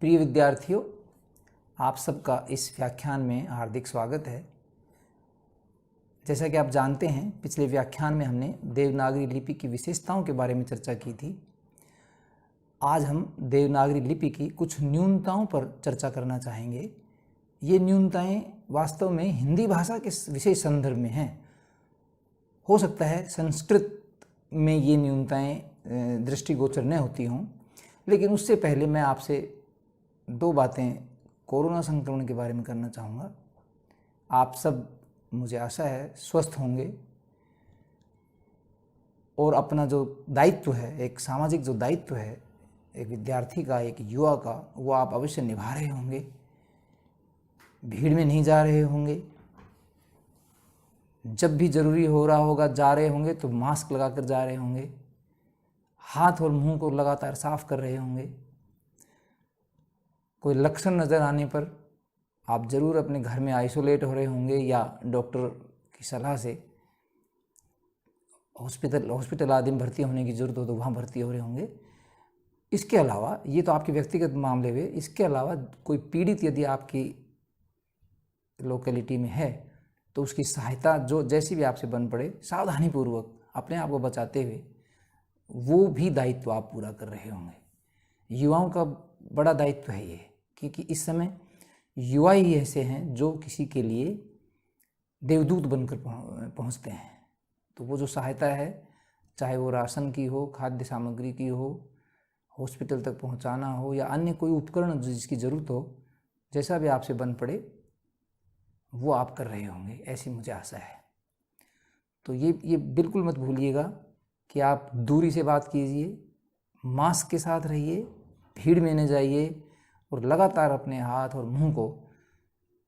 प्रिय विद्यार्थियों, आप सबका इस व्याख्यान में हार्दिक स्वागत है। जैसा कि आप जानते हैं, पिछले व्याख्यान में हमने देवनागरी लिपि की विशेषताओं के बारे में चर्चा की थी। आज हम देवनागरी लिपि की कुछ न्यूनताओं पर चर्चा करना चाहेंगे। ये न्यूनताएं वास्तव में हिंदी भाषा के विशेष संदर्भ में हैं। हो सकता है संस्कृत में ये न्यूनताएं दृष्टिगोचर न होती हों, लेकिन उससे पहले मैं आपसे दो बातें कोरोना संक्रमण के बारे में करना चाहूँगा। आप सब, मुझे आशा है, स्वस्थ होंगे और अपना जो दायित्व है, एक सामाजिक जो दायित्व है एक विद्यार्थी का, एक युवा का, वो आप अवश्य निभा रहे होंगे। भीड़ में नहीं जा रहे होंगे, जब भी ज़रूरी हो रहा होगा जा रहे होंगे तो मास्क लगाकर जा रहे होंगे, हाथ और मुंह को लगातार साफ कर रहे होंगे। कोई लक्षण नज़र आने पर आप ज़रूर अपने घर में आइसोलेट हो रहे होंगे या डॉक्टर की सलाह से हॉस्पिटल आदि में भर्ती होने की ज़रूरत हो तो वहाँ भर्ती हो रहे होंगे। इसके अलावा, ये तो आपके व्यक्तिगत मामले हुए, इसके अलावा कोई पीड़ित यदि आपकी लोकेलिटी में है तो उसकी सहायता जो जैसी भी आपसे बन पड़े, सावधानीपूर्वक अपने आप को बचाते हुए, वो भी दायित्व आप पूरा कर रहे होंगे। युवाओं का बड़ा दायित्व है ये, क्योंकि इस समय युवा ही ऐसे हैं जो किसी के लिए देवदूत बनकर पहुंचते हैं। तो वो जो सहायता है, चाहे वो राशन की हो, खाद्य सामग्री की हो, हॉस्पिटल तक पहुंचाना हो या अन्य कोई उपकरण जिसकी ज़रूरत हो, जैसा भी आपसे बन पड़े वो आप कर रहे होंगे, ऐसी मुझे आशा है। तो ये बिल्कुल मत भूलिएगा कि आप दूरी से बात कीजिए, मास्क के साथ रहिए, भीड़ में न जाइए और लगातार अपने हाथ और मुंह को,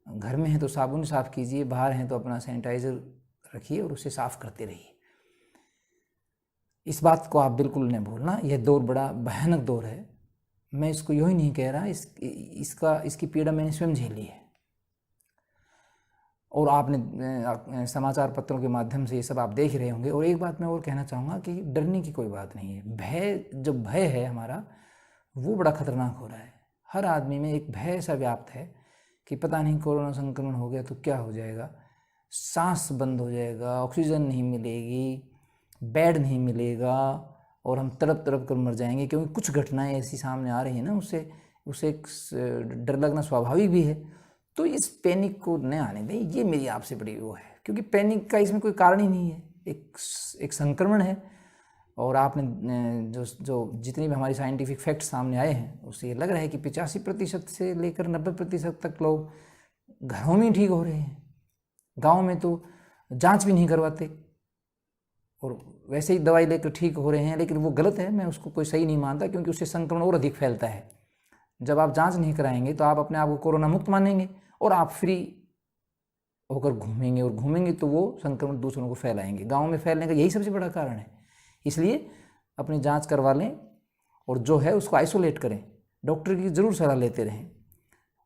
घर में हैं तो साबुन साफ़ कीजिए, बाहर हैं तो अपना सैनिटाइज़र रखिए और उसे साफ़ करते रहिए। इस बात को आप बिल्कुल न भूलना। यह दौर बड़ा भयानक दौर है। मैं इसको यूँ ही नहीं कह रहा, इसकी पीड़ा मैंने स्वयं झेली है और आपने समाचार पत्रों के माध्यम से ये सब आप देख रहे होंगे। और एक बात मैं और कहना चाहूँगा कि डरने की कोई बात नहीं है। भय है हमारा, वो बड़ा खतरनाक हो रहा है। हर आदमी में एक भय ऐसा व्याप्त है कि पता नहीं कोरोना संक्रमण हो गया तो क्या हो जाएगा, सांस बंद हो जाएगा, ऑक्सीजन नहीं मिलेगी, बेड नहीं मिलेगा और हम तड़प तड़प कर मर जाएंगे। क्योंकि कुछ घटनाएं ऐसी सामने आ रही हैं ना, उससे एक डर लगना स्वाभाविक भी है। तो इस पैनिक को न आने दें, ये मेरी आपसे बड़ी वो है, क्योंकि पैनिक का इसमें कोई कारण ही नहीं है। एक संक्रमण है और आपने जो जितनी भी हमारी साइंटिफिक फैक्ट्स सामने आए हैं, उससे ये लग रहा है कि 85% से लेकर 90% तक लोग घरों में ठीक हो रहे हैं। गांव में तो जांच भी नहीं करवाते और वैसे ही दवाई लेकर ठीक हो रहे हैं, लेकिन वो गलत है। मैं उसको कोई सही नहीं मानता, क्योंकि उससे संक्रमण और अधिक फैलता है। जब आप जांच नहीं कराएंगे तो आप अपने आप को कोरोना मुक्त मानेंगे और आप फ्री होकर घूमेंगे तो वो संक्रमण दूसरों को फैलाएंगे। गाँव में फैलने का यही सबसे बड़ा कारण है। इसलिए अपनी जांच करवा लें और जो है उसको आइसोलेट करें, डॉक्टर की ज़रूर सलाह लेते रहें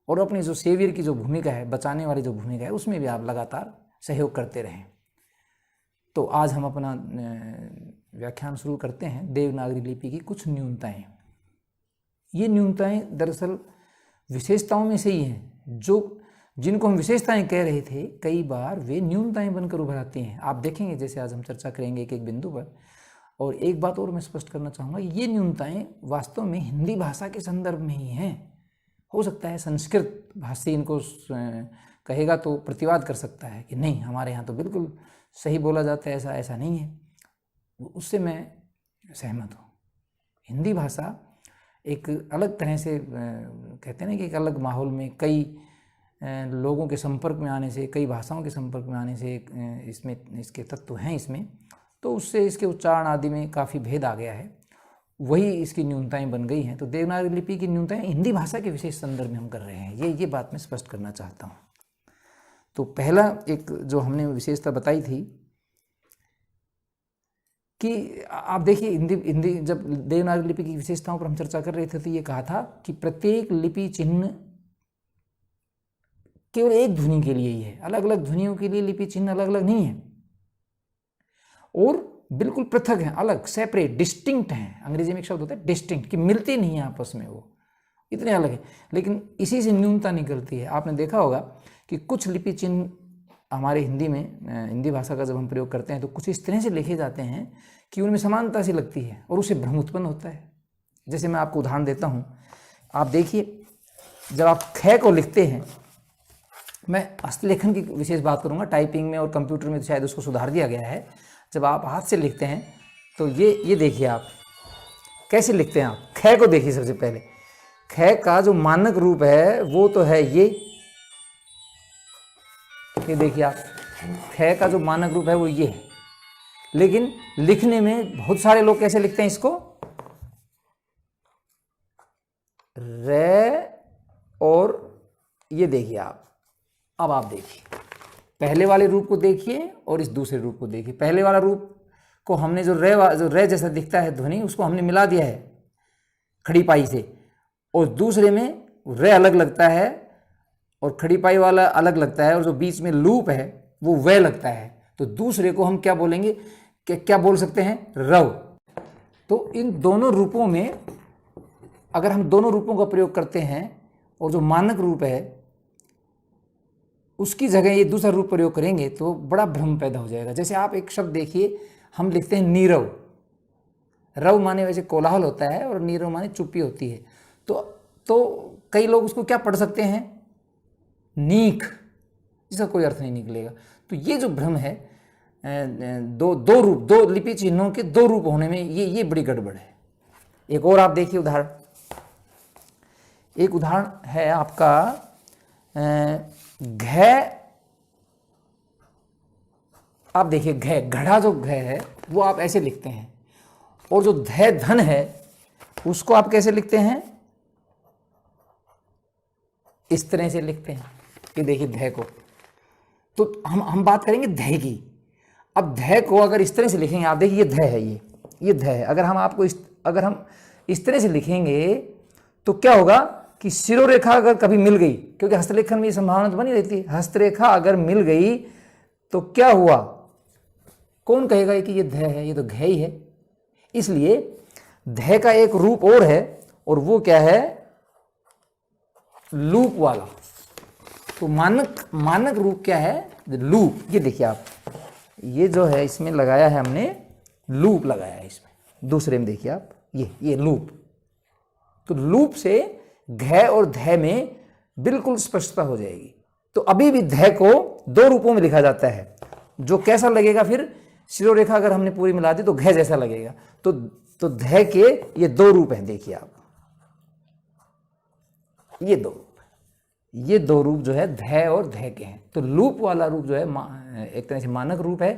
और अपनी जो सेवियर की जो भूमिका है, बचाने वाली जो भूमिका है, उसमें भी आप लगातार सहयोग करते रहें। तो आज हम अपना व्याख्यान शुरू करते हैं देवनागरी लिपि की कुछ न्यूनताएं। ये न्यूनताएं दरअसल विशेषताओं में से ही हैं। जिनको हम विशेषताएं कह रहे थे, कई बार वे न्यूनताएं बनकर उभर आती हैं। आप देखेंगे, जैसे आज हम चर्चा करेंगे एक एक बिंदु पर। और एक बात और मैं स्पष्ट करना चाहूँगा, ये न्यूनताएं वास्तव में हिंदी भाषा के संदर्भ में ही हैं। हो सकता है संस्कृत भाषी इनको कहेगा तो प्रतिवाद कर सकता है कि नहीं, हमारे यहाँ तो बिल्कुल सही बोला जाता है, ऐसा नहीं है। उससे मैं सहमत हूँ। हिंदी भाषा एक अलग तरह से, कहते हैं ना कि एक अलग माहौल में कई लोगों के संपर्क में आने से, कई भाषाओं के संपर्क में आने से इसके तत्व हैं इसमें, तो उससे इसके उच्चारण आदि में काफ़ी भेद आ गया है। वही इसकी न्यूनताएं बन गई हैं। तो देवनागरी लिपि की न्यूनताएं हिंदी भाषा के विशेष संदर्भ में हम कर रहे हैं। ये बात मैं स्पष्ट करना चाहता हूँ। तो पहला एक जो हमने विशेषता बताई थी कि आप देखिए, हिंदी जब देवनागरी लिपि की विशेषताओं पर हम चर्चा कर रहे थे तो ये कहा था कि प्रत्येक लिपि चिन्ह केवल एक ध्वनि के लिए ही है। अलग अलग ध्वनियों के लिए लिपि चिन्ह अलग अलग नहीं है और बिल्कुल पृथक हैं, अलग, सेपरेट, डिस्टिंक्ट हैं। अंग्रेजी में एक शब्द होता है डिस्टिंक्ट, कि मिलते नहीं हैं आपस में वो। इतने अलग हैं, लेकिन इसी से न्यूनता निकलती है। आपने देखा होगा कि कुछ लिपि चिन्ह हमारे हिंदी में, हिंदी भाषा का जब हम प्रयोग करते हैं तो कुछ इस तरह से लिखे जाते हैं कि उनमें समानता सी लगती है और उससे भ्रम उत्पन्न होता है। जैसे मैं आपको उदाहरण देता हूँ, आप देखिए, जब आप ख को लिखते हैं, मैं हस्तलेखन की विशेष बात करूँगा, टाइपिंग में और कंप्यूटर में तो शायद उसको सुधार दिया गया है। जब आप हाथ से लिखते हैं तो ये देखिए आप कैसे लिखते हैं। आप ख को देखिए, सबसे पहले ख का जो मानक रूप है वो तो है ये देखिए आप, ख का जो मानक रूप है वो ये है। लेकिन लिखने में बहुत सारे लोग कैसे लिखते हैं इसको, रे, और ये देखिए आप। अब आप देखिए, पहले वाले रूप को देखिए और इस दूसरे रूप को देखिए। पहले वाला रूप को हमने जो रे जैसा दिखता है ध्वनि, उसको हमने मिला दिया है खड़ी पाई से, और दूसरे में रे अलग लगता है और खड़ी पाई वाला अलग लगता है, और जो बीच में लूप है वो वे लगता है। तो दूसरे को हम क्या बोलेंगे, क्या बोल सकते हैं, रव। तो इन दोनों रूपों में अगर हम दोनों रूपों का प्रयोग करते हैं और जो मानक रूप है उसकी जगह ये दूसरा रूप प्रयोग करेंगे तो बड़ा भ्रम पैदा हो जाएगा। जैसे आप एक शब्द देखिए, हम लिखते हैं नीरव। रव माने वैसे कोलाहल होता है और नीरव माने चुप्पी होती है। तो कई लोग उसको क्या पढ़ सकते हैं, नीक, जिसका कोई अर्थ नहीं निकलेगा। तो ये जो भ्रम है, दो लिपि चिन्हों के दो रूप होने में, ये बड़ी गड़बड़ है। एक और आप देखिए उदाहरण, एक उदाहरण है आपका घ। आप देखिए घ, घड़ा जो घ है वो आप ऐसे लिखते हैं, और जो ध धन है उसको आप कैसे लिखते हैं, इस तरह से लिखते हैं। ये देखिए ध को, तो हम बात करेंगे ध की। अब ध को अगर इस तरह से लिखेंगे, आप देखिए ये ध है, ये ध है। अगर हम इस तरह से लिखेंगे तो क्या होगा कि शिरोरेखा अगर कभी मिल गई, क्योंकि हस्तलेखन में ये संभावना तो बनी रहती है, हस्तरेखा अगर मिल गई तो क्या हुआ, कौन कहेगा कि ये ध है, ये तो घ ही है। इसलिए ध का एक रूप और है, और वो क्या है, लूप वाला। तो मानक रूप क्या है, लूप। ये देखिए आप, ये जो है इसमें लगाया है हमने, लूप लगाया है इसमें। दूसरे में देखिए आप, ये लूप। तो लूप से घ और ध में बिल्कुल स्पष्टता हो जाएगी। तो अभी भी ध को दो रूपों में लिखा जाता है, जो कैसा लगेगा, फिर शिरोरेखा अगर हमने पूरी मिला दी तो घ जैसा लगेगा। तो ध के ये दो रूप हैं, देखिए आप, ये दो रूप जो है ध और ध के हैं। तो लूप वाला रूप जो है एक तरह से मानक रूप है,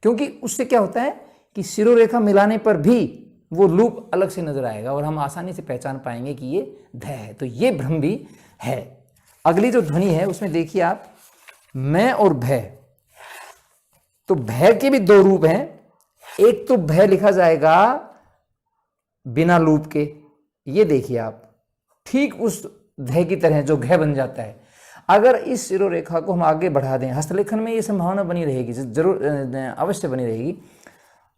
क्योंकि उससे क्या होता है कि शिरोरेखा मिलाने पर भी वो लूप अलग से नजर आएगा और हम आसानी से पहचान पाएंगे कि ये ध है। तो ये भ्रम भी है। अगली जो ध्वनि है उसमें देखिए आप, मैं और भ। तो भ के भी दो रूप हैं। एक तो भ लिखा जाएगा बिना लूप के, ये देखिए आप, ठीक उस ध की तरह जो घ बन जाता है। अगर इस शिरोरेखा को हम आगे बढ़ा दें, हस्तलेखन में ये संभावना बनी रहेगी, जरूर अवश्य बनी रहेगी,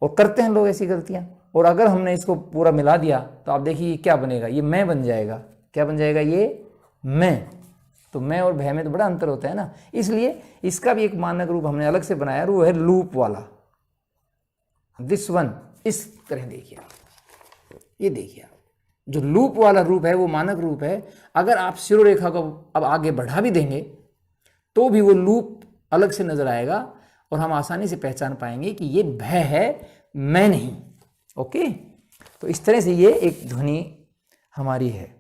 और करते हैं लोग ऐसी गलतियां। और अगर हमने इसको पूरा मिला दिया तो आप देखिए ये क्या बनेगा, ये मैं बन जाएगा। क्या बन जाएगा, ये मैं। तो मैं और भय में तो बड़ा अंतर होता है ना, इसलिए इसका भी एक मानक रूप हमने अलग से बनाया, वो है लूप वाला, दिस वन। इस तरह देखिए आप, ये देखिए आप, जो लूप वाला रूप है वो मानक रूप है। अगर आप शिरोरेखा को अब आगे बढ़ा भी देंगे तो भी वो लूप अलग से नजर आएगा और हम आसानी से पहचान पाएंगे कि ये भय है, मैं नहीं। ओके, तो इस तरह से ये एक ध्वनि हमारी है।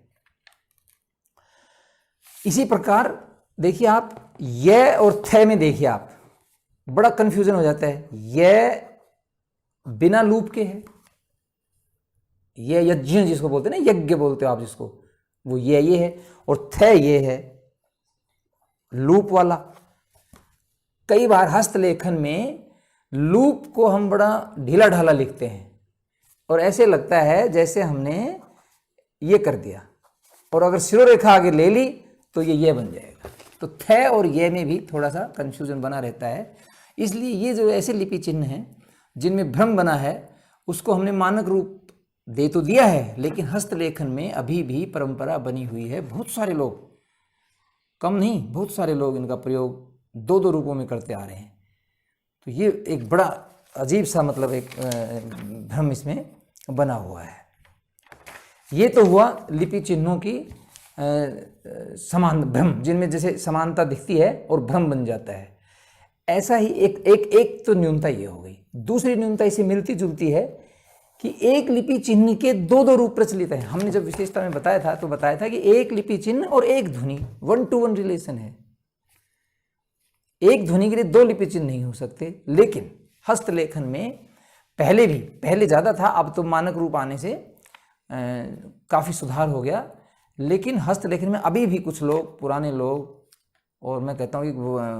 इसी प्रकार देखिए आप, य और थ में देखिए आप, बड़ा कंफ्यूजन हो जाता है। य बिना लूप के है, ये यज्ञ जिसको बोलते हैं ना, यज्ञ बोलते हो आप जिसको, वो ये है, और थ ये है लूप वाला। कई बार हस्तलेखन में लूप को हम बड़ा ढीला ढाला लिखते हैं और ऐसे लगता है जैसे हमने ये कर दिया, और अगर शिरोरेखा आगे ले ली तो ये बन जाएगा। तो थ और ये में भी थोड़ा सा कंफ्यूजन बना रहता है। इसलिए ये जो ऐसे लिपि चिन्ह हैं जिनमें भ्रम बना है, उसको हमने मानक रूप दे तो दिया है, लेकिन हस्तलेखन में अभी भी परंपरा बनी हुई है। बहुत सारे लोग, कम नहीं, बहुत सारे लोग इनका प्रयोग दो दो रूपों में करते आ रहे हैं। तो ये एक बड़ा अजीब सा मतलब एक भ्रम इसमें बना हुआ है। ये तो हुआ लिपि चिन्हों की समान भ्रम, जिनमें जैसे समानता दिखती है और भ्रम बन जाता है। ऐसा ही एक तो न्यूनता ये हो गई। दूसरी न्यूनता इसे मिलती जुलती है कि एक लिपि चिन्ह के दो दो रूप प्रचलित हैं। हमने जब विशेषता में बताया था तो बताया था कि एक लिपि चिन्ह और एक ध्वनि 1-to-1 रिलेशन है। एक ध्वनि के लिए दो लिपि चिन्ह नहीं हो सकते। लेकिन हस्तलेखन में पहले ज़्यादा था, अब तो मानक रूप आने से काफ़ी सुधार हो गया। लेकिन हस्तलेखन में अभी भी कुछ लोग, पुराने लोग, और मैं कहता हूँ कि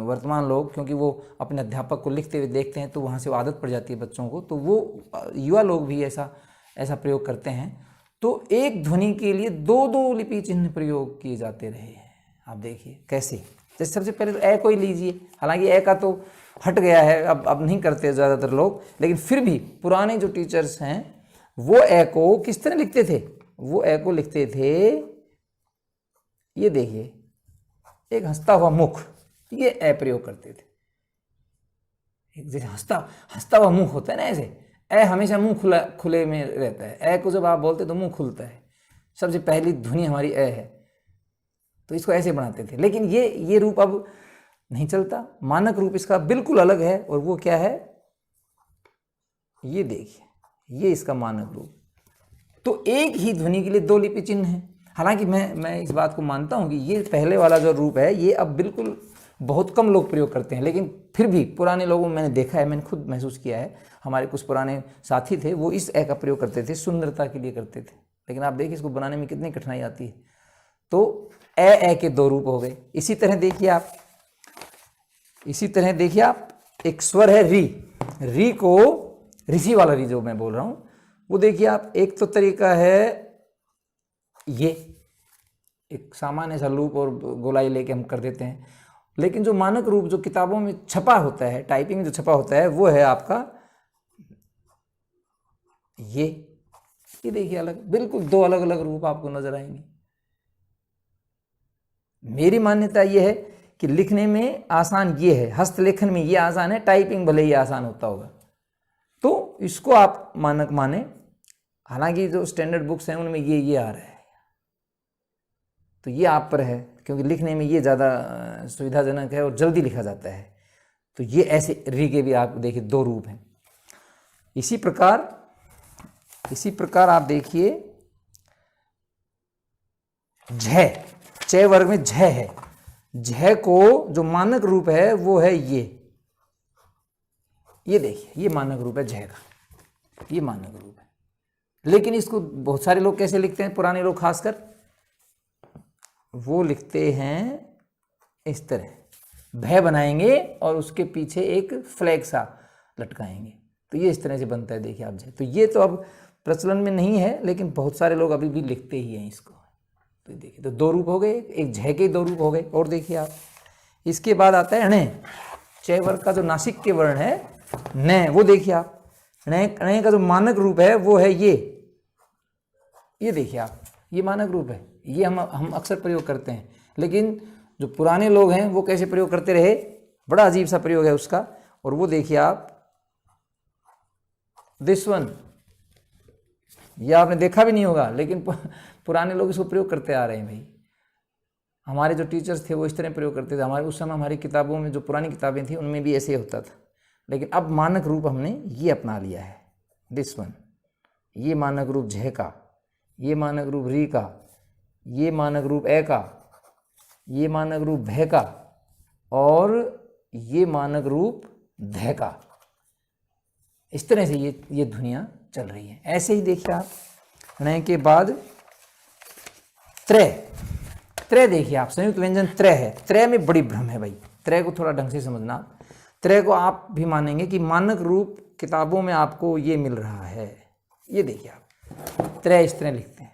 वर्तमान लोग, क्योंकि वो अपने अध्यापक को लिखते हुए देखते हैं तो वहाँ से वो आदत पड़ जाती है बच्चों को, तो वो युवा लोग भी ऐसा प्रयोग करते हैं। तो एक ध्वनि के लिए दो दो लिपि चिन्ह प्रयोग किए जाते रहे हैं। आप देखिए कैसे, जैसे सबसे पहले तो ए को ही लीजिए। हालांकि ए का तो हट गया है, अब नहीं करते ज़्यादातर लोग, लेकिन फिर भी पुराने जो टीचर्स हैं वो ए को किस तरह लिखते थे? वो ए को लिखते थे, ये देखिए, एक हंसता हुआ मुख, ये ए प्रयोग करते थे। एक जैसे हंसता हुआ मुख होता है ना, ऐसे ए हमेशा मुंह खुले में रहता है। ए को जब आप बोलते तो मुंह खुलता है। सबसे पहली ध्वनि हमारी ए है, तो इसको ऐसे बनाते थे। लेकिन ये रूप अब नहीं चलता। मानक रूप इसका बिल्कुल अलग है, और वो क्या है? ये देखिए, ये इसका मानक रूप। तो एक ही ध्वनि के लिए दो लिपि चिन्ह है। हालांकि मैं इस बात को मानता हूँ कि ये पहले वाला जो रूप है ये अब बिल्कुल बहुत कम लोग प्रयोग करते हैं, लेकिन फिर भी पुराने लोगों में मैंने देखा है, मैंने खुद महसूस किया है। हमारे कुछ पुराने साथी थे, वो इस ए का प्रयोग करते थे, सुंदरता के लिए करते थे। लेकिन आप देखिए इसको बनाने में कितनी कठिनाई आती है। तो ए के दो रूप हो गए। इसी तरह देखिए आप, एक स्वर है री को, ऋषि वाला री जो मैं बोल रहा हूँ, वो देखिए आप, एक तो तरीका है ये एक सामान्य सा लूप और गोलाई लेके हम कर देते हैं। लेकिन जो मानक रूप जो किताबों में छपा होता है, टाइपिंग में जो छपा होता है, वो है आपका ये देखिए अलग, बिल्कुल दो अलग अलग रूप आपको नजर आएंगे। मेरी मान्यता ये है कि लिखने में आसान ये है, हस्तलेखन में ये आसान है, टाइपिंग भले ही आसान होता होगा, तो इसको आप मानक माने। हालांकि जो स्टैंडर्ड बुक्स हैं उनमें ये आ रहा है, तो ये आप पर है, क्योंकि लिखने में ये ज़्यादा सुविधाजनक है और जल्दी लिखा जाता है। तो ये ऐसे री के भी आप देखिए दो रूप हैं। इसी प्रकार आप देखिए झ, च वर्ग में झ है। झ को जो मानक रूप है वो है ये देखिए, ये मानक रूप है झ का, ये मानक रूप है। लेकिन इसको बहुत सारे लोग कैसे लिखते हैं, पुराने लोग खासकर, वो लिखते हैं इस तरह, भय बनाएंगे और उसके पीछे एक फ्लैग सा लटकाएंगे, तो ये इस तरह से बनता है। देखिए आप, तो ये तो अब प्रचलन में नहीं है, लेकिन बहुत सारे लोग अभी भी लिखते ही हैं इसको। तो देखिए, तो दो रूप हो गए, एक झ के दो रूप हो गए। और देखिए आप, इसके बाद आता है ण, च वर्ग का जो नासिक के वर्ण है न, वो देखिए आप, ण का जो मानक रूप है वो है ये देखिए आप, ये मानक रूप है। ये हम अक्सर प्रयोग करते हैं, लेकिन जो पुराने लोग हैं वो कैसे प्रयोग करते रहे, बड़ा अजीब सा प्रयोग है उसका। और वो देखिए आप, दिस वन, ये आपने देखा भी नहीं होगा, लेकिन पुराने लोग इसको प्रयोग करते आ रहे हैं भाई। हमारे जो टीचर्स थे वो इस तरह प्रयोग करते थे। हमारे उस समय हमारी किताबों में, जो पुरानी किताबें थी, उनमें भी ऐसे होता था। लेकिन अब मानक रूप हमने ये अपना लिया है, दिस वन। ये मानक रूप झ का, ये मानक रूप री का, ये मानक रूप ए का, ये मानक रूप भय का, और ये मानक रूप ध का। इस तरह से ये ध्वनियाँ चल रही हैं। ऐसे ही देखिए आप, ण के बाद त्रय देखिए आप, संयुक्त व्यंजन त्रय है। त्रय में बड़ी भ्रम है भाई, त्रय को थोड़ा ढंग से समझना। त्रय को आप भी मानेंगे कि मानक रूप किताबों में आपको ये मिल रहा है। ये देखिए आप, त्रय इस तरह लिखते हैं,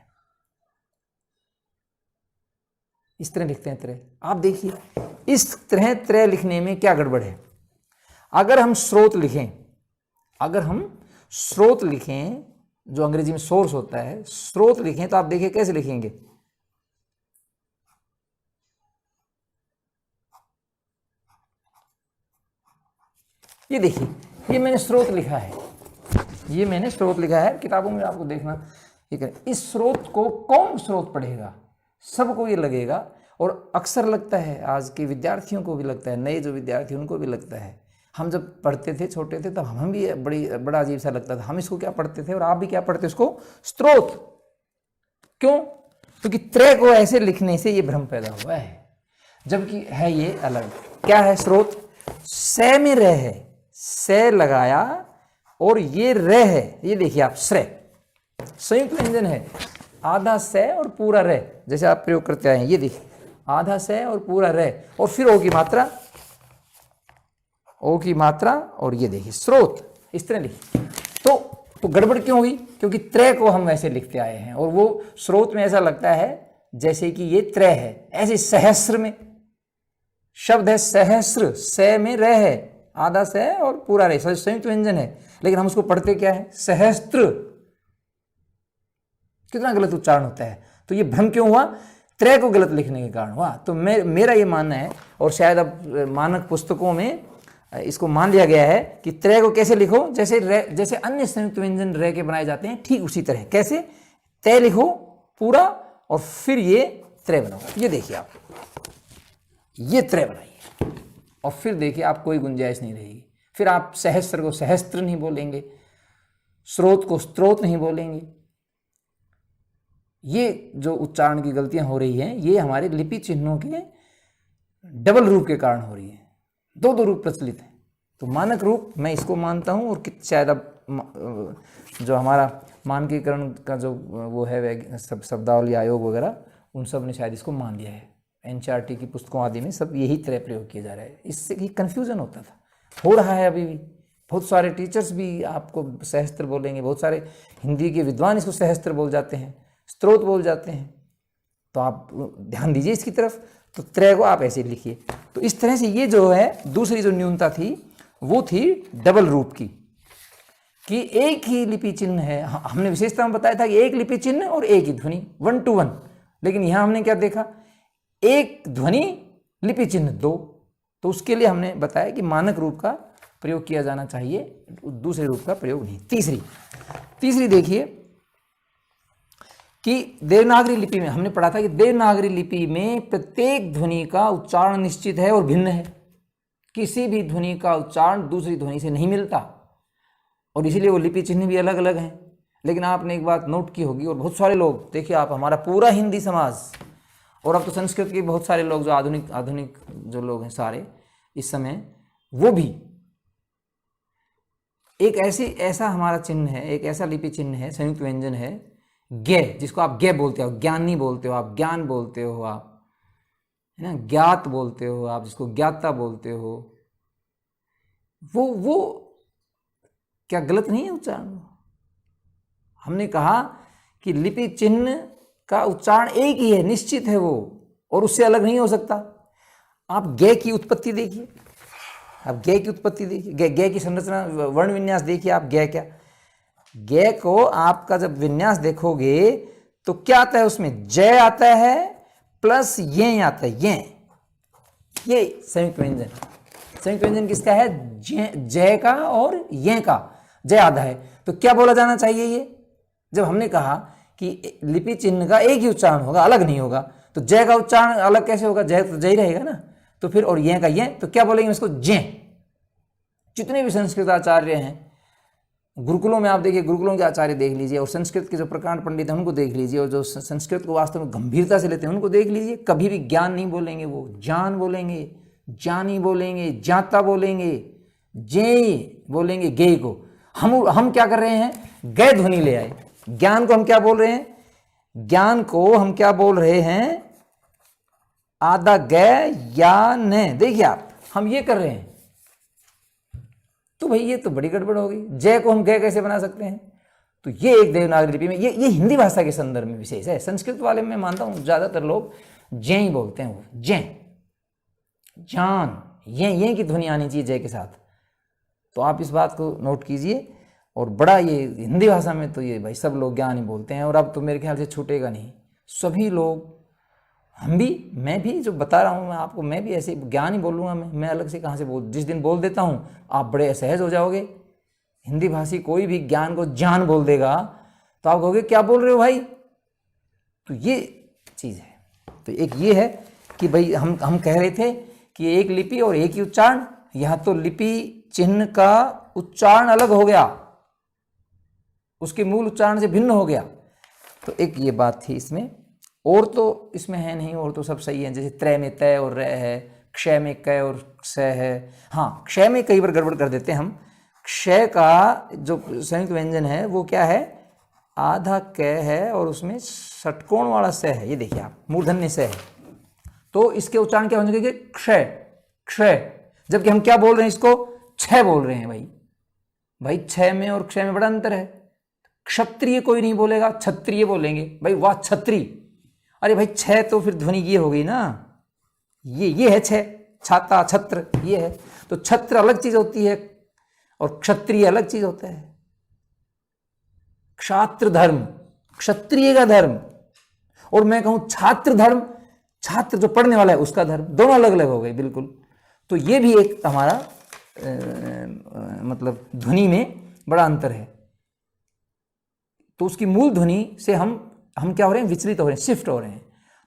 इस तरह लिखते हैं त्रय। आप देखिए इस तरह त्रय लिखने में क्या गड़बड़ है। अगर हम स्रोत लिखें जो अंग्रेजी में सोर्स होता है, स्रोत लिखें तो आप देखिए कैसे लिखेंगे। ये देखिए, ये मैंने स्रोत लिखा है, ये मैंने स्रोत लिखा है, किताबों में आपको देखना। ठीक है, इस स्रोत को कौन स्रोत पढ़ेगा? सबको ये लगेगा, और अक्सर लगता है, आज के विद्यार्थियों को भी लगता है, नए जो विद्यार्थी उनको भी लगता है। हम जब पढ़ते थे, छोटे थे, तब हमें भी बड़ा अजीब सा लगता था। हम इसको क्या पढ़ते थे और आप भी क्या पढ़ते, इसको स्रोत। क्यों? क्योंकि त्रय को ऐसे लिखने से ये भ्रम पैदा हुआ है, जबकि है ये अलग। क्या है स्रोत? से में रह है, से लगाया और ये रह है, ये देखिए आप, श्रय संयुक्त व्यंजन है, आधा से और पूरा रह, जैसे आप प्रयोग करते आए हैं। ये देखिए, आधा से और पूरा रह, और फिर ओ की मात्रा, ओ की मात्रा, और ये देखिए स्रोत, इस तरह लिखिए। तो गड़बड़ क्यों हुई? क्योंकि त्रय को हम ऐसे लिखते आए हैं, और वो स्रोत में ऐसा लगता है जैसे कि ये त्रय है। ऐसे सहस्र में शब्द है सहस्र, से में रह है, आधा से और पूरा रह, संयुक्त व्यंजन है, लेकिन हम उसको पढ़ते क्या है? सहस्त्र। कितना गलत उच्चारण होता है। तो ये भ्रम क्यों हुआ? त्रय को गलत लिखने के कारण हुआ। तो मेरा ये मानना है, और शायद अब मानक पुस्तकों में इसको मान लिया गया है कि त्रय को कैसे लिखो, जैसे अन्य संयुक्त व्यंजन रह के बनाए जाते हैं, ठीक उसी तरह। कैसे? तय लिखो पूरा, और फिर ये त्रय बनाओ। ये देखिए आप, ये त्रय बनाइए, और फिर देखिए आप कोई गुंजाइश नहीं रहेगी। फिर आप सहस्त्र को सहस्त्र नहीं बोलेंगे, स्रोत को स्त्रोत नहीं बोलेंगे। ये जो उच्चारण की गलतियां हो रही हैं, ये हमारे लिपि चिन्हों के डबल रूप के कारण हो रही है। दो रूप प्रचलित हैं। तो मानक रूप मैं इसको मानता हूँ, और शायद अब जो हमारा मानकीकरण का जो वो है, शब्दावली आयोग वगैरह, उन सब ने शायद इसको मान लिया है। एनसीईआरटी की पुस्तकों आदि में सब यही तरह प्रयोग किया जा रहा है। इससे ही कन्फ्यूजन होता था, हो रहा है अभी भी। बहुत सारे टीचर्स भी आपको सहस्त्र बोलेंगे, बहुत सारे हिंदी के विद्वान इसको सहस्त्र बोल जाते हैं, स्त्रोत बोल जाते हैं। तो आप ध्यान दीजिए इसकी तरफ। तो त्रय को आप ऐसे लिखिए। तो इस तरह से ये जो है दूसरी जो न्यूनता थी, वो थी डबल रूप की, कि एक ही लिपि चिन्ह है। हमने विशेषता में बताया था कि एक लिपि चिन्ह और एक ही ध्वनि, 1 to 1। लेकिन यहां हमने क्या देखा? एक ध्वनि लिपि चिन्ह 2। तो उसके लिए हमने बताया कि मानक रूप का प्रयोग किया जाना चाहिए, दूसरे रूप का प्रयोग नहीं। तीसरी देखिए कि देवनागरी लिपि में हमने पढ़ा था कि देवनागरी लिपि में प्रत्येक ध्वनि का उच्चारण निश्चित है और भिन्न है। किसी भी ध्वनि का उच्चारण दूसरी ध्वनि से नहीं मिलता, और इसीलिए वो लिपि चिन्ह भी अलग अलग हैं। लेकिन आपने एक बात नोट की होगी, और बहुत सारे लोग, देखिए आप, हमारा पूरा हिंदी समाज, और अब तो संस्कृत के बहुत सारे लोग जो आधुनिक जो लोग हैं सारे इस समय, वो भी एक ऐसा हमारा चिन्ह है, एक ऐसा लिपि चिन्ह है, संयुक्त व्यंजन है, ज्ञ, जिसको आप ज्ञ बोलते हो, ज्ञानी बोलते हो, आप ज्ञान बोलते हो, आप है ना, ज्ञात बोलते हो आप, जिसको ज्ञाता बोलते हो। वो क्या गलत नहीं है उच्चारण? हमने कहा कि लिपि चिन्ह का उच्चारण एक ही है, निश्चित है वो, और उससे अलग नहीं हो सकता। आप ज्ञ की उत्पत्ति देखिए, आप ज्ञ की उत्पत्ति देखिए, ज्ञ की संरचना, वर्ण विन्यास देखिए आप। ज्ञ को आपका जब विन्यास देखोगे तो क्या आता है उसमें? जय आता है प्लस ये आता है, ये संयुक्त व्यंजन। संयुक्त व्यंजन किसका है? जय का और ये का, जय आधा है। तो क्या बोला जाना चाहिए? ये जब हमने कहा कि लिपि चिन्ह का एक ही उच्चारण होगा, अलग नहीं होगा, तो जय का उच्चारण अलग कैसे होगा? जय तो जय रहेगा ना। तो फिर और ये का ये, तो क्या बोलेंगे इसको? जय। जितने भी संस्कृत आचार्य हैं, गुरुकुलों में आप देखिए, गुरुकुलों के आचार्य देख लीजिए, और संस्कृत के जो प्रकांड पंडित हैं उनको देख लीजिए, और जो संस्कृत को वास्तव में गंभीरता से लेते हैं उनको देख लीजिए। कभी भी ज्ञान नहीं बोलेंगे, वो ज्ञान बोलेंगे, ज्ञानी बोलेंगे, ज्ञाता बोलेंगे, जे बोलेंगे, गे को। हम क्या कर रहे हैं? गै ध्वनि ले आए। ज्ञान को हम क्या बोल रहे हैं? ज्ञान को हम क्या बोल रहे हैं? आधा गै या न। देखिए आप, हम ये कर रहे हैं। तो भाई ये तो बड़ी गड़बड़ हो गई। जय को हम गय कैसे बना सकते हैं? तो ये एक देवनागरी लिपि में, ये हिंदी भाषा के संदर्भ में विशेष है। संस्कृत वाले में मानता हूं ज्यादातर लोग जय ही बोलते हैं, वो जय, जान, ये की ध्वनि आनी चाहिए जय के साथ। तो आप इस बात को नोट कीजिए। और बड़ा ये हिंदी भाषा में तो ये भाई सब लोग ज्ञान ही बोलते हैं, और अब तो मेरे ख्याल से छूटेगा नहीं। सभी लोग, हम भी, मैं भी जो बता रहा हूँ मैं आपको, मैं भी ऐसे ज्ञान ही बोलूँगा। मैं अलग से कहाँ से बोल, जिस दिन बोल देता हूँ आप बड़े असहज हो जाओगे। हिंदी भाषी कोई भी ज्ञान को जान बोल देगा तो आप कहोगे क्या बोल रहे हो भाई। तो ये चीज़ है। तो एक ये है कि भाई हम कह रहे थे कि एक लिपि और एक ही उच्चारण, यहाँ तो लिपि चिन्ह का उच्चारण अलग हो गया, उसके मूल उच्चारण से भिन्न हो गया। तो एक ये बात थी इसमें, और तो इसमें है नहीं, और तो सब सही है। जैसे त्रय में तय और र है, क्षय में क और स है। हाँ, क्षय में कई बार गड़बड़ कर देते हैं हम। क्षय का जो संयुक्त व्यंजन है वो क्या है, आधा क है और उसमें षटकोण वाला स है। ये देखिए आप, मूर्धन्य स है, तो इसके उच्चारण क्या हो जाएंगे, क्षय क्षय। जबकि हम क्या बोल रहे हैं, इसको क्षय बोल रहे हैं। भाई क्षय में और क्षय में बड़ा अंतर है। क्षत्रिय कोई नहीं बोलेगा, क्षत्रिय बोलेंगे। भाई वाह क्षत्रिय, अरे भाई क्षय तो फिर ध्वनि ये हो गई ना, ये है क्षय, छाता छत्र ये है। तो छत्र अलग चीज होती है और क्षत्रिय अलग चीज होता है। क्षात्र धर्म, क्षत्रिय का धर्म, और मैं कहूं छात्र धर्म, छात्र जो पढ़ने वाला है उसका धर्म, दोनों अलग अलग हो गए बिल्कुल। तो ये भी एक हमारा मतलब ध्वनि में बड़ा अंतर है। तो उसकी मूल ध्वनि से हम क्या हो रहे हैं, विचलित हो रहे हैं, शिफ्ट हो रहे हैं।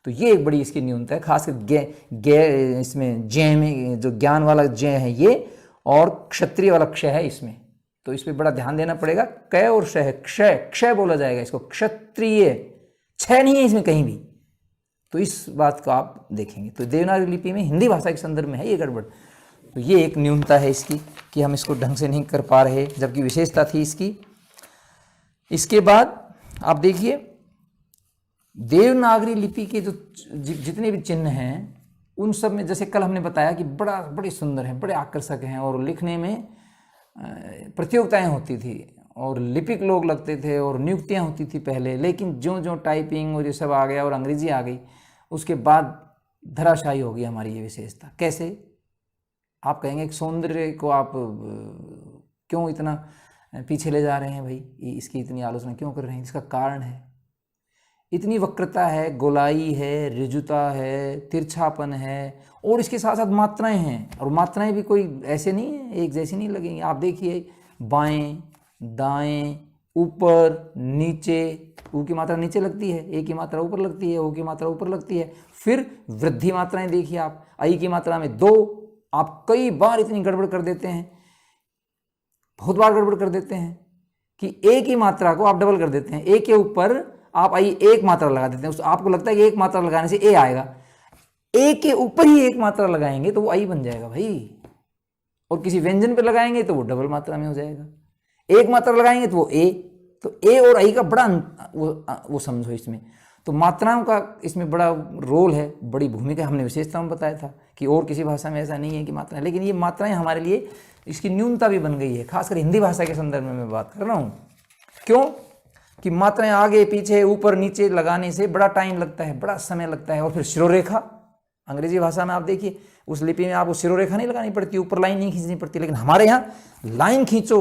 तो ये एक बड़ी इसकी न्यूनता है, खासकर इसमें जय में जो ज्ञान वाला जय है ये, और क्षत्रिय वाला क्षय है इसमें। तो इस पर बड़ा ध्यान देना पड़ेगा। क और श है, क्षय क्षय बोला जाएगा इसको, क्षत्रिय, क्षय नहीं है इसमें कहीं भी। तो इस बात को आप देखेंगे। तो देवनागरी लिपि में हिंदी भाषा के संदर्भ में है ये गड़बड़। तो ये एक न्यूनता है इसकी कि हम इसको ढंग से नहीं कर पा रहे, जबकि विशेषता थी इसकी। इसके बाद आप देखिए देवनागरी लिपि के जो जितने भी चिन्ह हैं उन सब में, जैसे कल हमने बताया कि बड़े सुंदर हैं, बड़े आकर्षक हैं, और लिखने में प्रतियोगिताएं होती थी और लिपिक लोग लगते थे और नियुक्तियां होती थी पहले। लेकिन जो टाइपिंग और ये सब आ गया और अंग्रेजी आ गई, उसके बाद धराशायी हो गई हमारी ये विशेषता। कैसे? आप कहेंगे कि सौंदर्य को आप क्यों इतना पीछे ले जा रहे हैं भाई, इसकी इतनी आलोचना क्यों कर रहे हैं? इसका कारण है, इतनी वक्रता है, गोलाई है, ऋजुता है, तिरछापन है, और इसके साथ साथ मात्राएं हैं। और मात्राएं भी कोई ऐसे नहीं है, एक जैसी नहीं लगेंगी। आप देखिए बाएं, दाएं, ऊपर, नीचे, ऊ की मात्रा नीचे लगती है, ए की मात्रा ऊपर लगती है, ओ की मात्रा ऊपर लगती है। फिर वृद्धि मात्राएं देखिए आप, आई की मात्रा में 2, आप कई बार इतनी गड़बड़ कर देते हैं, बहुत बार गड़बड़ कर देते हैं कि ए की मात्रा को आप डबल कर देते हैं, ए के ऊपर आप आई एक मात्रा लगा देते हैं। आपको लगता है कि एक मात्रा लगाने से ए आएगा, ए के ऊपर ही एक मात्रा लगाएंगे तो वो आई बन जाएगा भाई, और किसी व्यंजन पे लगाएंगे तो वो डबल मात्रा में हो जाएगा। एक मात्रा लगाएंगे तो वो ए, तो ए और आई का बड़ा वो समझो इसमें। तो मात्राओं का इसमें बड़ा रोल है, बड़ी भूमिका। हमने विशेषता में बताया था कि और किसी भाषा में ऐसा नहीं है कि मात्राएं, लेकिन ये मात्राएं हमारे लिए इसकी न्यूनता भी बन गई है, खासकर हिंदी भाषा के संदर्भ में मैं बात कर रहा हूँ। क्यों? कि मात्राएं आगे पीछे ऊपर नीचे लगाने से बड़ा टाइम लगता है, बड़ा समय लगता है। और फिर शिरोरेखा, अंग्रेजी भाषा में आप देखिए उस लिपि में आपको शिरोरेखा नहीं लगानी पड़ती, ऊपर लाइन नहीं खींचनी पड़ती, लेकिन हमारे यहाँ लाइन खींचो,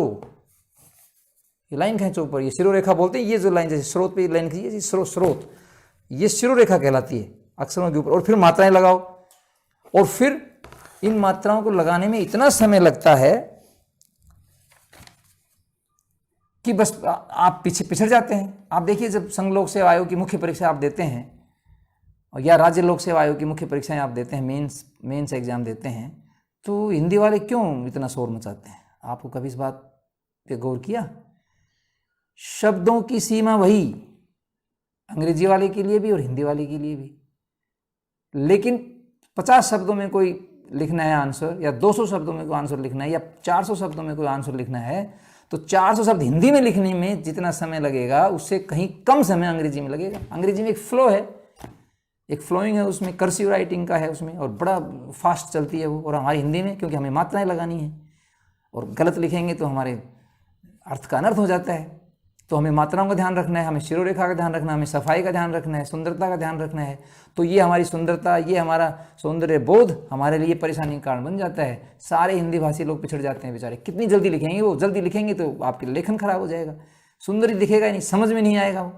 ये लाइन खींचो ऊपर, ये शिरोरेखा बोलते हैं। ये जो लाइन जैसे स्रोत पे लाइन खींचिए, स्रोत, ये शिरोरेखा कहलाती है अक्षरों के ऊपर। और फिर मात्राएं लगाओ, और फिर इन मात्राओं को लगाने में इतना समय लगता है कि बस आप पीछे पिछड़ जाते हैं। आप देखिए जब संघ लोक सेवा आयोग की मुख्य परीक्षा आप देते हैं, या राज्य लोक सेवा आयोग की मुख्य परीक्षाएं आप देते हैं, मेंस एग्जाम देते हैं, तो हिंदी वाले क्यों इतना शोर मचाते हैं? आपको कभी इस बात पे गौर किया? शब्दों की सीमा वही, अंग्रेजी वाले के लिए भी और हिंदी वाले के लिए भी, लेकिन 50 शब्दों में कोई लिखना है आंसर, या 200 शब्दों में कोई आंसर लिखना है, या 400 शब्दों में कोई आंसर लिखना है, तो 400 शब्द हिंदी में लिखने में जितना समय लगेगा उससे कहीं कम समय अंग्रेजी में लगेगा। अंग्रेजी में एक फ्लो है, एक फ्लोइंग है, उसमें कर्सिव राइटिंग का है उसमें, और बड़ा फास्ट चलती है वो। और हमारी हिंदी में क्योंकि हमें मात्राएं लगानी है, और गलत लिखेंगे तो हमारे अर्थ का अनर्थ हो जाता है। तो हमें मात्राओं का ध्यान रखना है, हमें शिरोरेखा का ध्यान रखना है, हमें सफाई का ध्यान रखना है, सुंदरता का ध्यान रखना है। तो ये हमारी सुंदरता, ये हमारा सौंदर्य बोध हमारे लिए परेशानी का कारण बन जाता है। सारे हिंदी भाषी लोग पिछड़ जाते हैं बेचारे। कितनी जल्दी लिखेंगे वो, जल्दी लिखेंगे तो आपके लेखन खराब हो जाएगा, सुंदर ही दिखेगा ही नहीं, समझ में नहीं आएगा वो।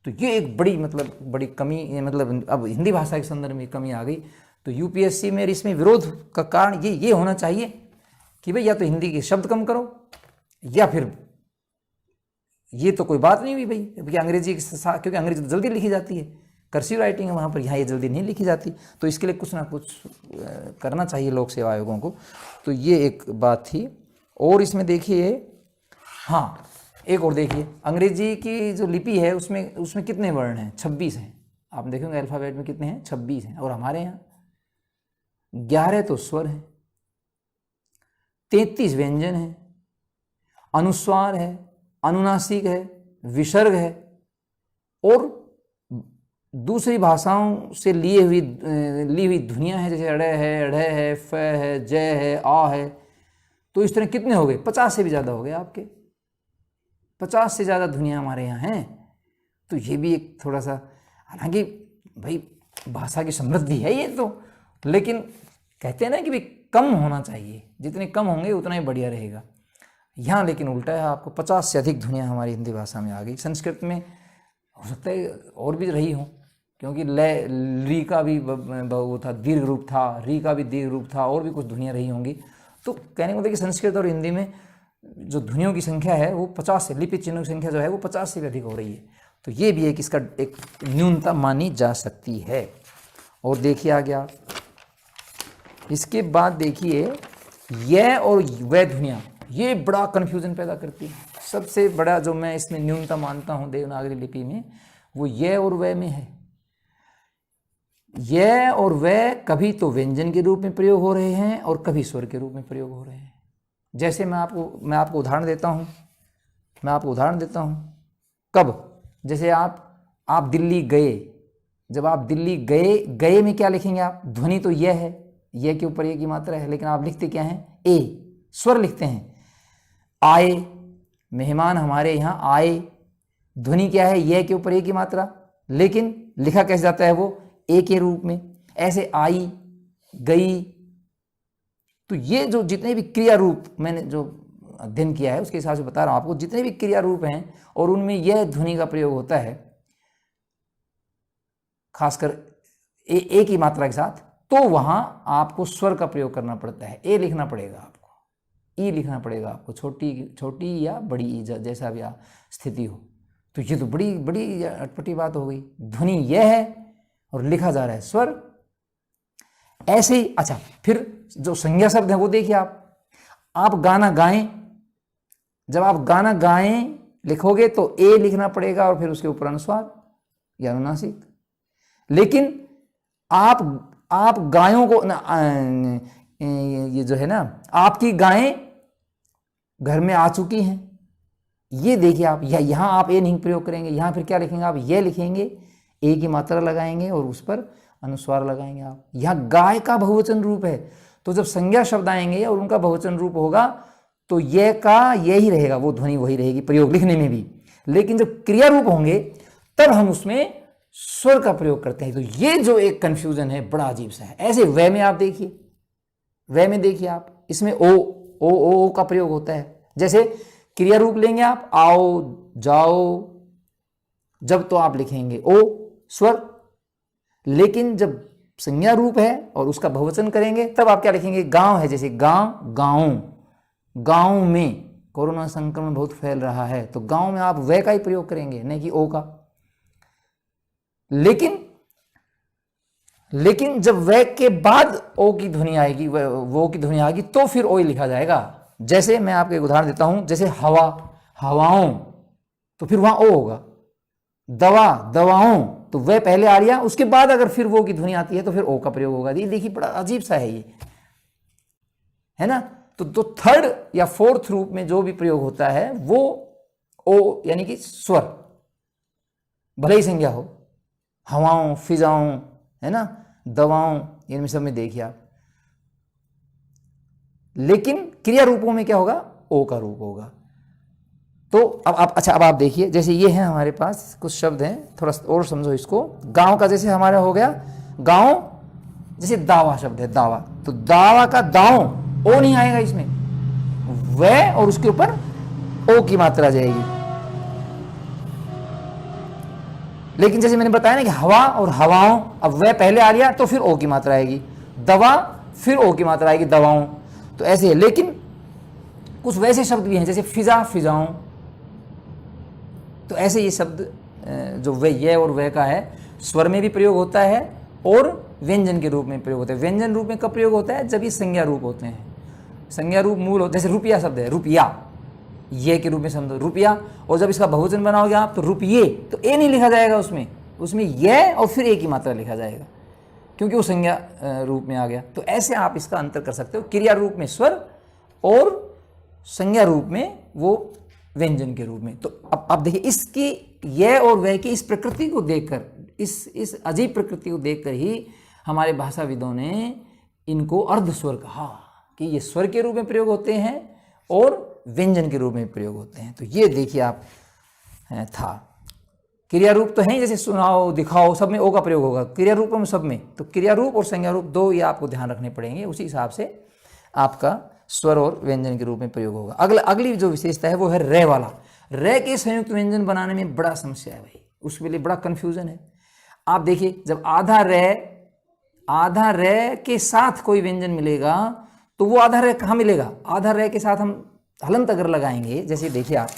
तो ये एक बड़ी बड़ी कमी, मतलब अब हिंदी भाषा के संदर्भ में कमी आ गई। तो यूपीएससी में इसमें विरोध का कारण ये होना चाहिए कि भाई या तो हिंदी के शब्द कम करो, या फिर ये तो कोई बात नहीं हुई भाई, क्योंकि अंग्रेजी क्योंकि अंग्रेजी तो जल्दी लिखी जाती है, कर्सिव राइटिंग है वहाँ पर, यहाँ ये जल्दी नहीं लिखी जाती। तो इसके लिए कुछ ना कुछ करना चाहिए लोक सेवा आयोगों को। तो ये एक बात थी। और इसमें देखिए, हाँ एक और देखिए, अंग्रेजी की जो लिपि है उसमें कितने वर्ण हैं? 26 हैं। आप देखेंगे अल्फ़ाबेट में कितने हैं? 26 हैं। और हमारे यहाँ 11 तो स्वर हैं, 33 व्यंजन हैं, अनुस्वार है, अनुनासिक है, विसर्ग है, और दूसरी भाषाओं से ली हुई ध्वनियाँ हैं, जैसे अड़े है, अढ़े है, फ है, जय है, आ है। तो इस तरह कितने हो गए? 50 से भी ज़्यादा हो गए आपके, 50 से ज़्यादा ध्वनियाँ हमारे यहाँ हैं। तो ये भी एक थोड़ा सा, हालांकि भाई भाषा की समृद्धि है ये तो, लेकिन कहते हैं ना कि भाई कम होना चाहिए, जितने कम होंगे उतना ही बढ़िया रहेगा। यहाँ लेकिन उल्टा है, आपको 50 से अधिक ध्वनियाँ हमारी हिंदी भाषा में आ गई। संस्कृत में हो सकता है और भी रही हों, क्योंकि री का भी वो था, दीर्घ रूप था, री का भी दीर्घ रूप था, और भी कुछ ध्वनियाँ रही होंगी। तो कहने को कि संस्कृत और हिंदी में जो ध्वनियों की संख्या है वो 50 से, लिपि चिन्हों की संख्या जो है वो 50 से भी अधिक हो रही है। तो ये भी एक इसका एक न्यूनता मानी जा सकती है। और देखिए आ गया, इसके बाद देखिए यह और वह ध्वनियाँ, ये बड़ा कन्फ्यूजन पैदा करती है। सबसे बड़ा जो मैं इसमें न्यूनता मानता हूँ देवनागरी लिपि में, वो यह और वह में है। यह और वह कभी तो व्यंजन के रूप में प्रयोग हो रहे हैं और कभी स्वर के रूप में प्रयोग हो रहे हैं। जैसे मैं आपको उदाहरण देता हूँ, कब? जैसे आप दिल्ली गए, जब आप दिल्ली गए में क्या लिखेंगे आप? ध्वनि तो यह है, यह के ऊपर ये की मात्रा है, लेकिन आप लिखते क्या हैं? ए, स्वर लिखते हैं। आए, मेहमान हमारे यहाँ आए, ध्वनि क्या है? यह के ऊपर ए की मात्रा, लेकिन लिखा कैसे जाता है? वो ए के रूप में। ऐसे आई, गई। तो ये जो जितने भी क्रिया रूप मैंने जो अध्ययन किया है उसके हिसाब से बता रहा हूं आपको, जितने भी क्रिया रूप हैं और उनमें यह ध्वनि का प्रयोग होता है, खासकर ए की मात्रा के साथ, तो वहां आपको स्वर का प्रयोग करना पड़ता है। ए लिखना पड़ेगा आपको, ई लिखना पड़ेगा आपको, छोटी या बड़ी ई, जैसा भी स्थिति हो। तो ये तो बड़ी अटपटी बात हो गई। ध्वनि यह है और लिखा जा रहा है स्वर। ऐसे ही अच्छा, फिर जो संज्ञा शब्द है वो देखिए आप गाना गाएं, जब आप गाना गाएं लिखोगे तो ए लिखना पड़ेगा और फिर उसके ऊपर अनुस्वार या अनुनासिक। लेकिन आप गायों को ये जो है ना, आपकी गायें घर में आ चुकी हैं, ये देखिए आप, यहाँ आप ए नहीं प्रयोग करेंगे, यहाँ फिर क्या लिखेंगे आप? ये लिखेंगे, ए की मात्रा लगाएंगे और उस पर अनुस्वार लगाएंगे आप। यहाँ गाय का बहुवचन रूप है, तो जब संज्ञा शब्द आएंगे और उनका बहुवचन रूप होगा तो यह का यही रहेगा, वो ध्वनि वही रहेगी प्रयोग लिखने में भी। लेकिन जब क्रिया रूप होंगे तब हम उसमें स्वर का प्रयोग करते हैं। तो ये जो एक कंफ्यूजन है बड़ा अजीब सा है। ऐसे वह में आप देखिए, वह में देखिए आप, इसमें ओ का प्रयोग होता है। जैसे क्रिया रूप लेंगे आप, आओ, जाओ, जब तो आप लिखेंगे ओ स्वर, लेकिन जब संज्ञा रूप है और उसका बहुवचन करेंगे तब आप क्या लिखेंगे? गांव है, जैसे गांव में कोरोना संक्रमण बहुत फैल रहा है, तो गांव में आप वह का ही प्रयोग करेंगे, नहीं कि ओ का। लेकिन जब वह के बाद ओ की ध्वनि आएगी, वो की ध्वनि आएगी, तो फिर ओ ही लिखा जाएगा। जैसे मैं आपको एक उदाहरण देता हूं, जैसे हवाओं, तो फिर वहां ओ होगा। दवाओं, तो वह पहले आ रहा, उसके बाद अगर फिर वो की ध्वनि आती है तो फिर ओ का प्रयोग होगा। ये देखिए बड़ा अजीब सा है ये, है ना। तो थर्ड या फोर्थ रूप में जो भी प्रयोग होता है वो ओ यानी कि स्वर, भले ही संज्ञा हो, हवाओं, फिजाओं, है ना, दवाओं, इनमें सब में देखिए आप। लेकिन क्रिया रूपों में क्या होगा? ओ का रूप होगा। तो अब आप देखिए, जैसे ये है हमारे पास कुछ शब्द हैं, थोड़ा और समझो इसको। गांव का जैसे हमारा हो गया गांव, जैसे दावा शब्द है दावा, तो दावा का दाव ओ नहीं आएगा इसमें, वह और उसके ऊपर ओ की मात्रा आ जाएगी। लेकिन जैसे मैंने बताया ना कि हवा और हवाओं, अब वह पहले आ गया तो फिर ओ की मात्रा आएगी, दवा फिर ओ की मात्रा आएगी दवाओं, तो ऐसे है। लेकिन कुछ वैसे शब्द भी हैं जैसे फिजा फिजाओं, तो ऐसे ये शब्द जो वे ये और वह का है, स्वर में भी प्रयोग होता है और व्यंजन के रूप में प्रयोग होता है। व्यंजन रूप में कब प्रयोग होता है? जब ये संज्ञा रूप होते हैं। संज्ञा रूप मूल होते, जैसे रुपया शब्द है, रुपया ये के रूप में समझो रुपया, और जब इसका बहुवचन बनाओगे आप तो रुपये, तो ए नहीं लिखा जाएगा उसमें ये और फिर ए की मात्रा लिखा जाएगा, क्योंकि वो संज्ञा रूप में आ गया। तो ऐसे आप इसका अंतर कर सकते हो, क्रिया रूप में स्वर और संज्ञा रूप में वो व्यंजन के रूप में। तो अब देखिए, इसकी यह और वह की इस प्रकृति को देखकर, इस अजीब प्रकृति को देखकर ही हमारे भाषाविदों ने इनको अर्ध स्वर कहा, कि ये स्वर के रूप में प्रयोग होते हैं और व्यंजन के रूप में प्रयोग होते हैं। तो ये देखिए आप था, क्रिया रूप तो है जैसे सुनाओ दिखाओ, सब में ओ का प्रयोग होगा, क्रिया रूपों में सब में। तो क्रिया रूप और संज्ञा रूप दो ये आपको ध्यान रखने पड़ेंगे, उसी हिसाब से आपका स्वर और व्यंजन के रूप में प्रयोग होगा। अगली जो विशेषता है वो है रे वाला। रे के संयुक्त व्यंजन बनाने में बड़ा समस्या है भाई, उसके लिए बड़ा कन्फ्यूजन है। आप देखिए, जब आधा रे के साथ कोई व्यंजन मिलेगा तो वो आधा रे कहाँ मिलेगा? आधा रे के साथ हम हलंत अगर लगाएंगे, जैसे देखिए आप,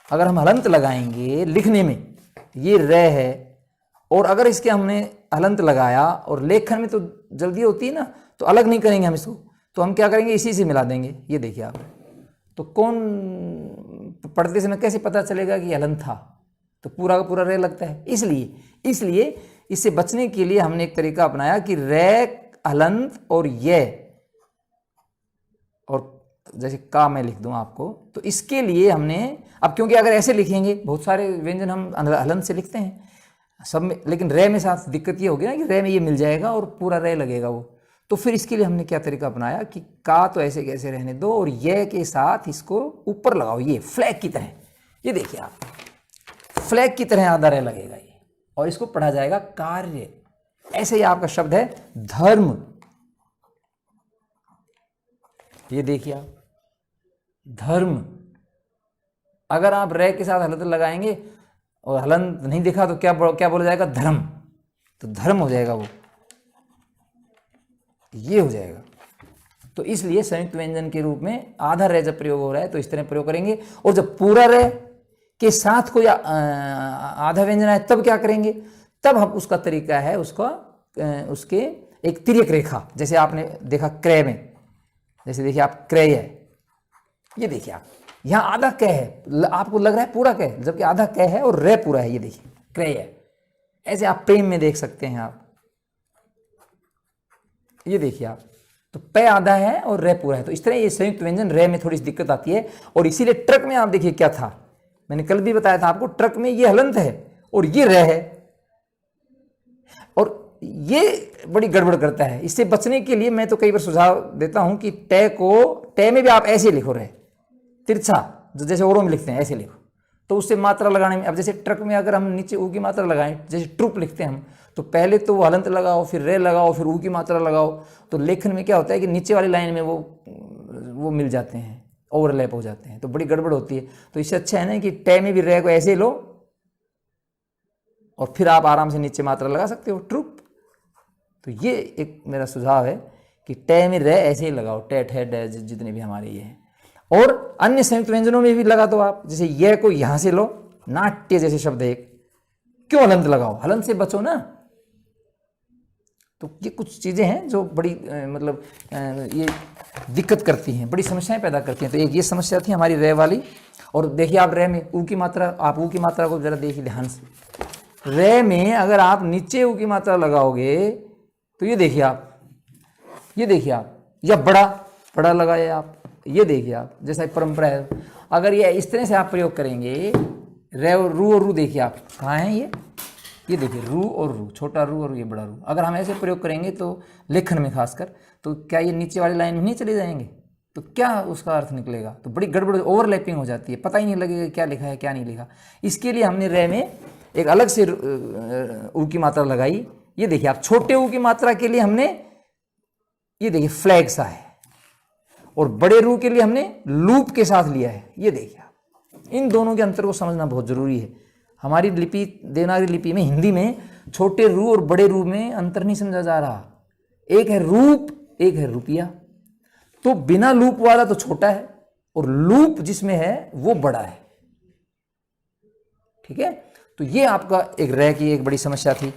अगर हम हलंत लगाएंगे लिखने में, ये रे है, और अगर इसके हमने हलंत लगाया और लेखन में तो जल्दी होती है ना, तो अलग नहीं करेंगे हम इसको, तो हम क्या करेंगे, इसी से मिला देंगे। ये देखिए आप, तो कौन पढ़ते समय कैसे पता चलेगा कि हलंत था? तो पूरा का पूरा रे लगता है। इसलिए इससे बचने के लिए हमने एक तरीका अपनाया कि रे हलंत और ये, और जैसे का मैं लिख दूं आपको, तो इसके लिए हमने, अब क्योंकि अगर ऐसे लिखेंगे, बहुत सारे व्यंजन हम हलंत से लिखते हैं सब में, लेकिन रे में साथ दिक्कत ये होगी ना कि रे में ये मिल जाएगा और पूरा रे लगेगा वो। तो फिर इसके लिए हमने क्या तरीका अपनाया कि का तो ऐसे कैसे रहने दो और ये के साथ इसको ऊपर लगाओ, ये फ्लैग की तरह। ये देखिए आप, फ्लैग की तरह आधा रे लगेगा ये, और इसको पढ़ा जाएगा कार्य। ऐसे ही आपका शब्द है धर्म। ये देखिए आप, धर्म, अगर आप रे के साथ हलंत लगाएंगे और हलंत नहीं दिखा तो क्या बोला जाएगा? धर्म। तो धर्म हो जाएगा वो, ये हो जाएगा। तो इसलिए संयुक्त व्यंजन के रूप में आधा रे जब प्रयोग हो रहा है तो इस तरह प्रयोग करेंगे, और जब पूरा रे के साथ कोई आधा व्यंजन है तब क्या करेंगे? तब हम, उसका तरीका है उसके एक तिर्यक रेखा, जैसे आपने देखा क्रय में, जैसे देखिए आप क्रय है, ये देखिए आप, यहाँ आधा क है, आपको लग रहा है पूरा क, जबकि आधा क है और रे पूरा है। ये देखिए क्रय है। ऐसे आप प्रेम में देख सकते हैं आप, ये देखिए आप, तो पे आधा है और रे पूरा है। तो इस तरह ये संयुक्त व्यंजन रे में थोड़ी सी दिक्कत आती है, और इसीलिए ट्रक में आप देखिए क्या था, मैंने कल भी बताया था आपको, ट्रक में ये हलंत है और ये रे है, और ये बड़ी गड़बड़ करता है। इससे बचने के लिए मैं तो कई बार सुझाव देता हूं कि टे में भी आप ऐसे लिखो, रहे तिरछा, जो जैसे औरों में लिखते हैं ऐसे लिखो, तो उससे मात्रा लगाने में, अब जैसे ट्रक में अगर हम नीचे ऊ की मात्रा लगाएं, जैसे ट्रुप लिखते हैं हम, तो पहले तो वो हलंत लगाओ, फिर रे लगाओ, फिर ऊ की मात्रा लगाओ, तो लेखन में क्या होता है कि नीचे वाली लाइन में वो मिल जाते हैं, ओवरलैप हो जाते हैं, तो बड़ी गड़बड़ होती है। तो इससे अच्छा है ना कि टे में भी रे को ऐसे लो और फिर आप आराम से नीचे मात्रा लगा सकते हो, ट्रुप। तो ये एक मेरा सुझाव है कि टे में रे ऐसे ही लगाओ, टे ठे डे जितने भी हमारे ये हैं। और अन्य संयुक्त व्यंजनों में भी लगा दो आप, जैसे ये को यहां से लो, नाट्य जैसे शब्द है एक, क्यों हलंत लगाओ? हलंत से बचो ना। तो ये कुछ चीजें हैं जो बड़ी मतलब ये दिक्कत करती हैं, बड़ी समस्याएं पैदा करती हैं। तो एक ये समस्या थी हमारी रे वाली। और देखिए आप रे में ऊ की मात्रा, आप ऊ की मात्रा को जरा देखिए ध्यान से। रे में अगर आप नीचे ऊ की मात्रा लगाओगे तो ये देखिए आप, या बड़ा लगाए आप, ये देखिए आप, जैसा परंपरा है। अगर ये इस तरह से आप प्रयोग करेंगे, रे और रू देखिए आप कहाँ हैं ये देखिए रू और रू, छोटा रू और ये बड़ा रू। अगर हम ऐसे प्रयोग करेंगे तो लेखन में खासकर, तो क्या ये नीचे वाली लाइन में नहीं चले जाएंगे? तो क्या उसका अर्थ निकलेगा? तो बड़ी गड़बड़, ओवरलैपिंग हो जाती है, पता ही नहीं लगेगा क्या लिखा है क्या नहीं लिखा। इसके लिए हमने रे में एक अलग से ऊ की मात्रा लगाई। ये देखिए आप, छोटे ऊ की मात्रा के लिए हमने ये देखिए फ्लैग सा है, और बड़े रू के लिए हमने लूप के साथ लिया है। ये देखिए आप, इन दोनों के अंतर को समझना बहुत जरूरी है। हमारी लिपि, देवनागरी लिपि में, हिंदी में छोटे रू और बड़े रू में अंतर नहीं समझा जा रहा। एक है रूप, एक है रुपया। तो बिना लूप वाला तो छोटा है, और लूप जिसमें है वो बड़ा है। ठीक है, तो ये आपका एक रे की एक बड़ी समस्या थी।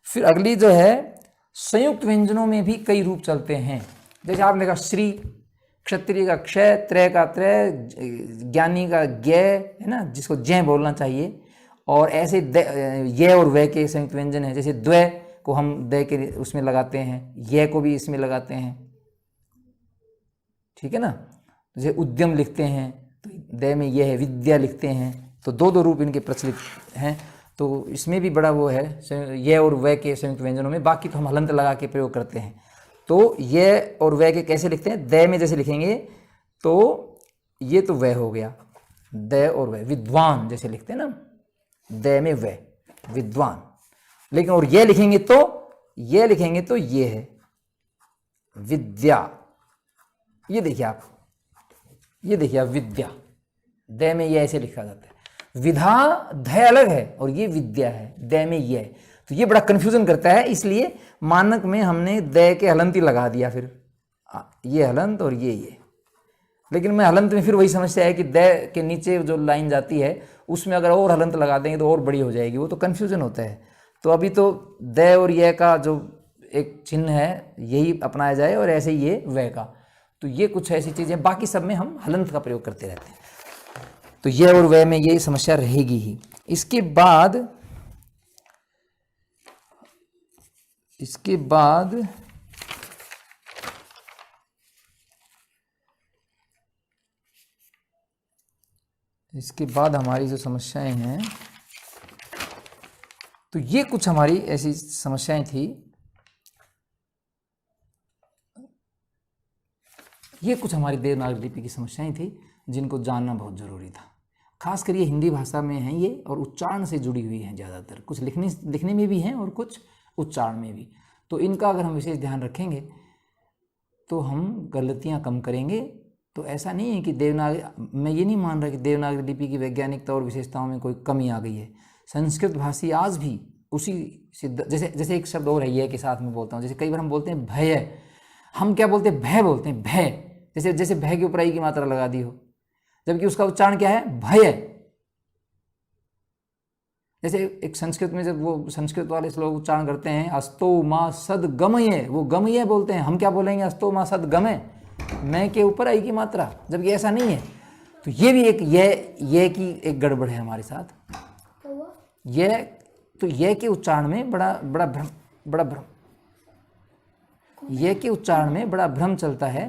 फिर अगली जो है, संयुक्त व्यंजनों में भी कई रूप चलते हैं। जैसे आपने कहा श्री, क्षत्रिय का क्षय, त्रय का त्रय, ज्ञानी का ज्ञ, है ना, जिसको जय बोलना चाहिए। और ऐसे ये और वे के संयुक्त व्यंजन है। जैसे द्वय को हम दय के उसमें लगाते हैं, ये को भी इसमें लगाते हैं। ठीक है ना, जैसे उद्यम लिखते हैं तो दय में ये है, विद्या लिखते हैं तो दो दो रूप इनके प्रचलित हैं। तो इसमें भी बड़ा वो है ये और वे के संयुक्त व्यंजनों में। बाकी तो हम हलंत लगा के प्रयोग करते हैं। तो ये और वे के कैसे लिखते हैं? दय में जैसे लिखेंगे तो ये तो वह हो गया, दय और वह। विद्वान जैसे लिखते हैं ना, दय में वह, विद्वान। लेकिन और ये लिखेंगे तो ये है विद्या। ये देखिए आप, विद्या, दय में ये ऐसे लिखा जाता है। विधा धय अलग है और ये विद्या है, दय में ये है। तो ये बड़ा कंफ्यूजन करता है, इसलिए मानक में हमने दय के हलंत ही लगा दिया। फिर ये हलंत और ये। लेकिन मैं हलंत में फिर वही समस्या है कि दय के नीचे जो लाइन जाती है उसमें अगर और हलंत लगा देंगे तो और बड़ी हो जाएगी, वो तो कंफ्यूजन होता है। तो अभी तो दय और ये का जो एक चिन्ह है यही अपनाया जाए, और ऐसे ही ये वह का। तो ये कुछ ऐसी चीज़ें, बाकी सब में हम हलंत का प्रयोग करते रहते हैं। तो ये और वह में ये समस्या रहेगी ही। इसके बाद हमारी जो समस्याएं हैं, तो ये कुछ हमारी ऐसी समस्याएं थी। ये कुछ हमारी देवनागरी लिपि की समस्याएं थी जिनको जानना बहुत ज़रूरी था। खासकर ये हिंदी भाषा में हैं ये, और उच्चारण से जुड़ी हुई हैं ज़्यादातर। कुछ लिखने में भी हैं और कुछ उच्चारण में भी। तो इनका अगर हम विशेष ध्यान रखेंगे तो हम गलतियां कम करेंगे। तो ऐसा नहीं है कि मैं ये नहीं मान रहा कि देवनागरी लिपि की वैज्ञानिकता और विशेषताओं में कोई कमी आ गई है। संस्कृत भाषी आज भी उसी जैसे एक शब्द और है ये के साथ में बोलता हूँ। जैसे कई बार हम बोलते हैं भय, हम क्या बोलते हैं? भय बोलते हैं, भय। जैसे भय के ऊपर आई की मात्रा लगा दी हो, जबकि उसका उच्चारण क्या है? भय। जैसे एक संस्कृत में जब वो संस्कृत वाले लोग उच्चारण करते हैं अस्तो मा सद गमये, वो गमये बोलते हैं। हम क्या बोलेंगे? अस्तो मा सद गमय, मैं के ऊपर आई की मात्रा, जबकि ऐसा नहीं है। तो ये भी एक ये की एक गड़बड़ है हमारे साथ। ये के उच्चारण में बड़ा भ्रम ये के उच्चारण में बड़ा भ्रम चलता है।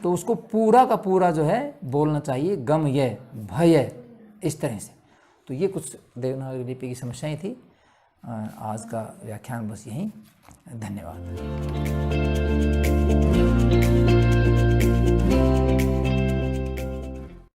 तो उसको पूरा का पूरा जो है बोलना चाहिए गमय, भय, इस तरह से। तो ये कुछ देवनागरी लिपि की समस्याएं थी। आज का व्याख्यान बस यहीं। धन्यवाद।